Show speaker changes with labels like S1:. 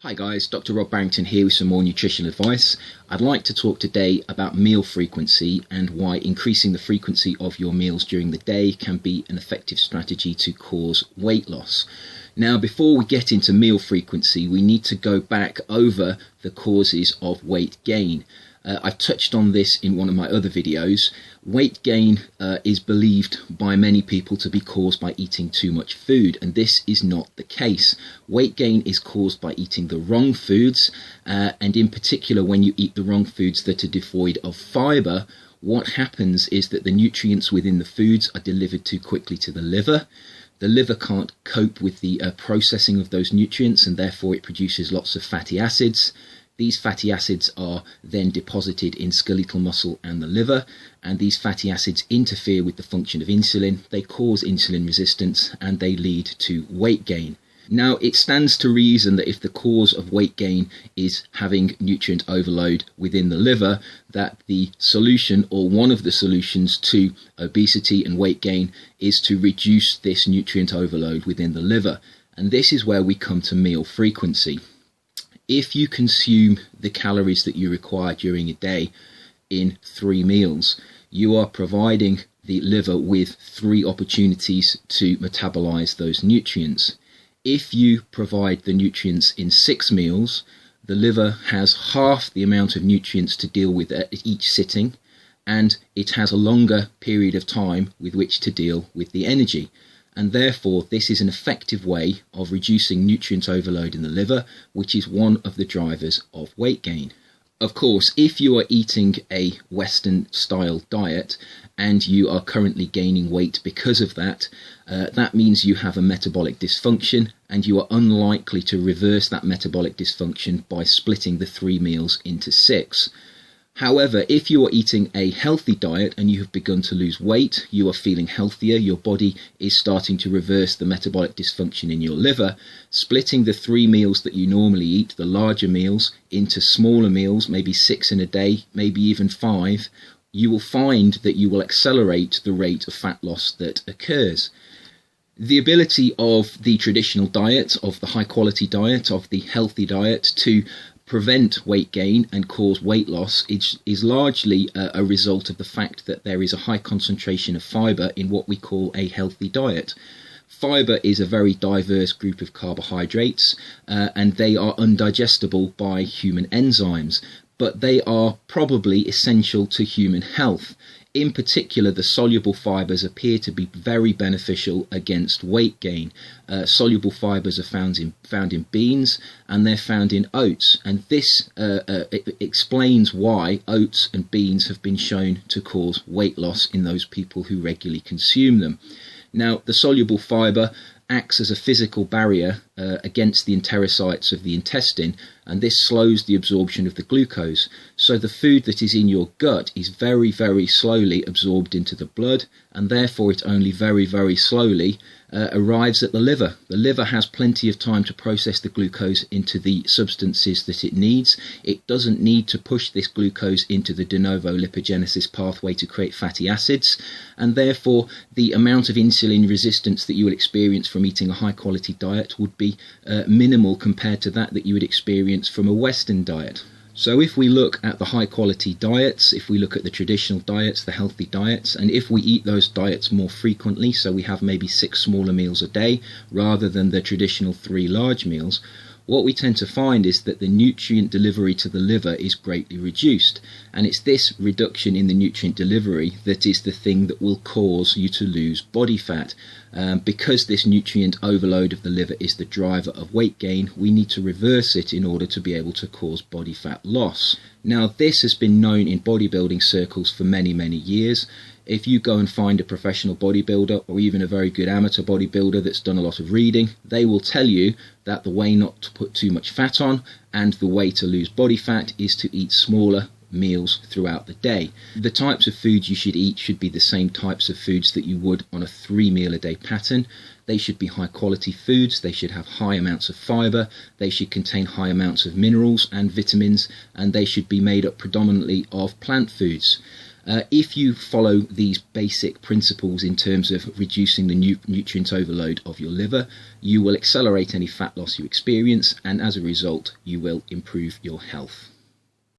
S1: Hi guys, Dr. Rob Barrington here with some more nutrition advice. I'd like to talk today about meal frequency and why increasing the frequency of your meals during the day can be an effective strategy to cause weight loss. Now, before we get into meal frequency, we need to go back over the causes of weight gain. I've touched on this in one of my other videos. Weight gain is believed by many people to be caused by eating too much food, and this is not the case. Weight gain is caused by eating the wrong foods, and in particular when you eat the wrong foods that are devoid of fibre, what happens is that the nutrients within the foods are delivered too quickly to the liver. The liver can't cope with the processing of those nutrients, and therefore it produces lots of fatty acids. These fatty acids are then deposited in skeletal muscle and the liver, and these fatty acids interfere with the function of insulin. They cause insulin resistance and they lead to weight gain. Now, it stands to reason that if the cause of weight gain is having nutrient overload within the liver, that the solution, or one of the solutions to obesity and weight gain, is to reduce this nutrient overload within the liver. And this is where we come to meal frequency. If you consume the calories that you require during a day in 3 meals, you are providing the liver with 3 opportunities to metabolize those nutrients. If you provide the nutrients in 6 meals, the liver has half the amount of nutrients to deal with at each sitting, and it has a longer period of time with which to deal with the energy. And therefore, this is an effective way of reducing nutrient overload in the liver, which is one of the drivers of weight gain. Of course, if you are eating a Western style diet and you are currently gaining weight because of that, that means you have a metabolic dysfunction, and you are unlikely to reverse that metabolic dysfunction by splitting the 3 meals into 6. However, if you are eating a healthy diet and you have begun to lose weight, you are feeling healthier, your body is starting to reverse the metabolic dysfunction in your liver, splitting the 3 meals that you normally eat, the larger meals, into smaller meals, maybe 6 in a day, maybe even 5, you will find that you will accelerate the rate of fat loss that occurs. The ability of the traditional diet, of the high quality diet, of the healthy diet to prevent weight gain and cause weight loss is largely a result of the fact that there is a high concentration of fibre in what we call a healthy diet. Fibre is a very diverse group of carbohydrates, and they are undigestible by human enzymes, but they are probably essential to human health. In particular, the soluble fibres appear to be very beneficial against weight gain. Soluble fibres are found in beans, and they're found in oats, and this explains why oats and beans have been shown to cause weight loss in those people who regularly consume them. Now, the soluble fibre acts as a physical barrier against the enterocytes of the intestine, and this slows the absorption of the glucose. So the food that is in your gut is very, very slowly absorbed into the blood, and therefore it only very, very slowly arrives at the liver. The liver has plenty of time to process the glucose into the substances that it needs. It doesn't need to push this glucose into the de novo lipogenesis pathway to create fatty acids, and therefore the amount of insulin resistance that you will experience from eating a high quality diet would be minimal compared to that you would experience from a Western diet. So if we look at the high quality diets, if we look at the traditional diets, the healthy diets, and if we eat those diets more frequently, so we have maybe 6 smaller meals a day rather than the traditional 3 large meals, what we tend to find is that the nutrient delivery to the liver is greatly reduced, and it's this reduction in the nutrient delivery that is the thing that will cause you to lose body fat. Because this nutrient overload of the liver is the driver of weight gain, we need to reverse it in order to be able to cause body fat loss. Now, this has been known in bodybuilding circles for many, many years. If you go and find a professional bodybuilder or even a very good amateur bodybuilder that's done a lot of reading, they will tell you that the way not to put too much fat on and the way to lose body fat is to eat smaller meals throughout the day. The types of foods you should eat should be the same types of foods that you would on a 3 meal a day pattern. They should be high quality foods, they should have high amounts of fibre, they should contain high amounts of minerals and vitamins, and they should be made up predominantly of plant foods. If you follow these basic principles in terms of reducing the nutrient overload of your liver, you will accelerate any fat loss you experience, and as a result, you will improve your health.